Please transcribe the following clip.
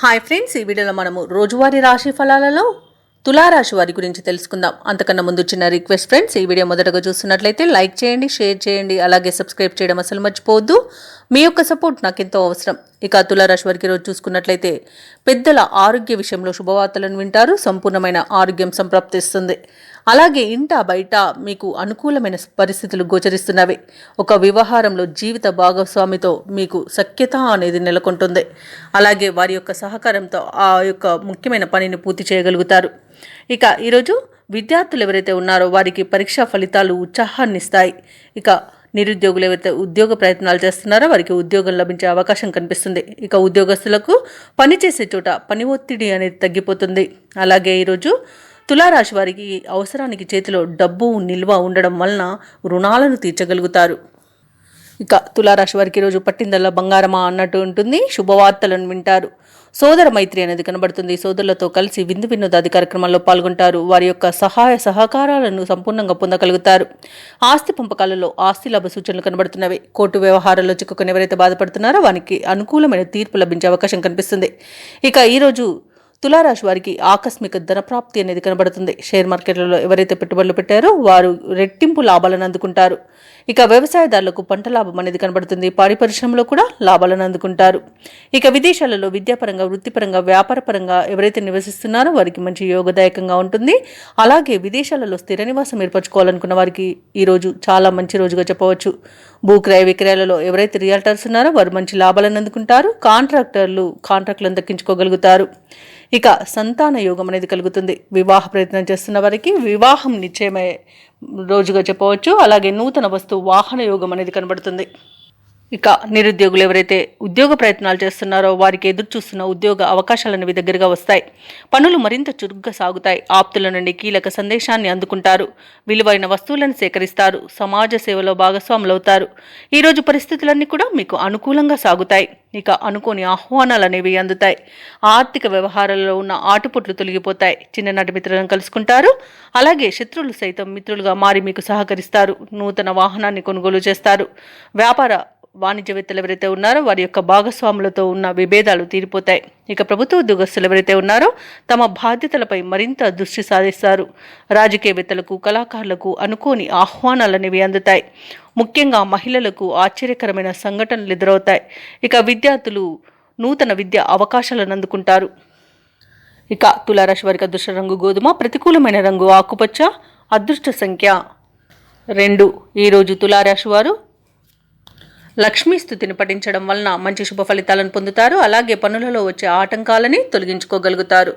Hi friends, ఈ వీడియోలో మనము రోజువారీ రాశి ఫలాలలో తులారాశి వారి గురించి తెలుసుకుందాం. అంతకన్నా ముందు చిన్న రిక్వెస్ట్ ఫ్రెండ్స్, ఈ వీడియో మొదటగా చూస్తున్నట్లయితే లైక్ చేయండి, షేర్ చేయండి, అలాగే సబ్స్క్రైబ్ చేయడం అసలు మర్చిపోవద్దు. మీ యొక్క సపోర్ట్ నాకు ఎంతో అవసరం. ఇక తులారాశి వారికి రోజు చూసుకున్నట్లయితే పెద్దల ఆరోగ్య విషయంలో శుభవార్తలను వింటారు. సంపూర్ణమైన ఆరోగ్యం సంప్రాప్తిస్తుంది. అలాగే ఇంట బయట మీకు అనుకూలమైన పరిస్థితులు గోచరిస్తున్నవి. ఒక వ్యవహారంలో జీవిత భాగస్వామితో మీకు సఖ్యత అనేది నెలకొంటుంది. అలాగే వారి యొక్క సహకారంతో ఆ యొక్క ముఖ్యమైన పనిని పూర్తి చేయగలుగుతారు. ఇక ఈరోజు విద్యార్థులు ఎవరైతే ఉన్నారో వారికి పరీక్షా ఫలితాలు ఉత్సాహాన్ని ఇస్తాయి. ఇక నిరుద్యోగులు ఎవరైతే ఉద్యోగ ప్రయత్నాలు చేస్తున్నారో వారికి ఉద్యోగం లభించే అవకాశం కనిపిస్తుంది. ఇక ఉద్యోగస్తులకు పనిచేసే చోట పని ఒత్తిడి అనేది తగ్గిపోతుంది. అలాగే ఈరోజు తులారాశి వారికి అవసరానికి చేతిలో డబ్బు నిల్వ ఉండడం వలన రుణాలను తీర్చగలుగుతారు. ఇక తులారాశి వారికి ఈరోజు పట్టిందల్లా బంగారమా అన్నట్టు ఉంటుంది. శుభవార్తలను వింటారు. సోదర మైత్రి అనేది కనబడుతుంది. సోదరులతో కలిసి విందు వినోదాది కార్యక్రమాల్లో పాల్గొంటారు. వారి యొక్క సహాయ సహకారాలను సంపూర్ణంగా పొందగలుగుతారు. ఆస్తి పంపకాలలో ఆస్తి లాభ సూచనలు కనబడుతున్నవి. కోర్టు వ్యవహారాల్లో చిక్కుకొని ఎవరైతే బాధపడుతున్నారో వారికి అనుకూలమైన తీర్పు లభించే అవకాశం కనిపిస్తుంది. ఇక ఈరోజు తులారాశి వారికి ఆకస్మిక ధనప్రాప్తి అనేది కనబడుతుంది. షేర్ మార్కెట్లలో ఎవరైతే పెట్టుబడులు పెట్టారో వారు రెట్టింపు లాభాలను అందుకుంటారు. ఇక వ్యవసాయదారులకు పంట లాభం అనేది కనబడుతుంది. పాడి పరిశ్రమలో కూడా లాభాలను అందుకుంటారు. ఇక విదేశాలలో విద్యాపరంగా, వృత్తిపరంగా, వ్యాపారపరంగా ఎవరైతే నివసిస్తున్నారో వారికి మంచి యోగదాయకంగా ఉంటుంది. అలాగే విదేశాలలో స్థిర నివాసం ఏర్పరచుకోవాలనుకున్న వారికి ఈరోజు చాలా మంచి రోజుగా చెప్పవచ్చు. భూక్రయ విక్రయాలలో ఎవరైతే రియల్టర్స్ ఉన్నారో వారు మంచి లాభాలను అందుకుంటారు. కాంట్రాక్టులను దక్కించుకోగలుగుతారు. ఇక సంతాన యోగం అనేది కలుగుతుంది. వివాహ ప్రయత్నం చేస్తున్న వారికి వివాహం నిశ్చయమయ్యే రోజుగా చెప్పవచ్చు. అలాగే నూతన వాహన యోగం అనేది కనబడుతుంది. ఇక నిరుద్యోగులు ఎవరైతే ఉద్యోగ ప్రయత్నాలు చేస్తున్నారో వారికి ఎదురు చూస్తున్న ఉద్యోగ అవకాశాలనేవి దగ్గరగా వస్తాయి. పనులు మరింత చురుగ్గా సాగుతాయి. ఆప్తుల నుండి కీలక సందేశాన్ని అందుకుంటారు. విలువైన వస్తువులను సేకరిస్తారు. సమాజ సేవలో భాగస్వాములవుతారు. ఈరోజు పరిస్థితులన్నీ కూడా మీకు అనుకూలంగా సాగుతాయి. ఇక అనుకోని ఆహ్వానాలు అనేవి అందుతాయి. ఆర్థిక వ్యవహారాల్లో ఉన్న ఆటుపోట్లు తొలగిపోతాయి. చిన్ననాటి మిత్రులను కలుసుకుంటారు. అలాగే శత్రువులు సైతం మిత్రులుగా మారి మీకు సహకరిస్తారు. నూతన వాహనాన్ని కొనుగోలు చేస్తారు. వ్యాపార వాణిజ్యవేత్తలు ఎవరైతే ఉన్నారో వారి యొక్క భాగస్వాములతో ఉన్న విభేదాలు తీరిపోతాయి. ఇక ప్రభుత్వ ఉద్యోగస్తులు ఎవరైతే ఉన్నారో తమ బాధ్యతలపై మరింత దృష్టి సాధిస్తారు. రాజకీయవేత్తలకు, కళాకారులకు అనుకోని ఆహ్వానాలు అనేవి అందుతాయి. ముఖ్యంగా మహిళలకు ఆశ్చర్యకరమైన సంఘటనలు ఎదురవుతాయి. ఇక విద్యార్థులు నూతన విద్యా అవకాశాలను అందుకుంటారు. ఇక తులారాశి వారికి అదృష్ట రంగు గోధుమ, ప్రతికూలమైన రంగు ఆకుపచ్చ, అదృష్ట సంఖ్య 2. ఈరోజు తులారాశి వారు లక్ష్మీ స్తుతిని పఠించడం వలన మంచి శుభ ఫలితాలను పొందుతారు. అలాగే పనులలో వచ్చే ఆటంకాలని తొలగించుకోగలుగుతారు.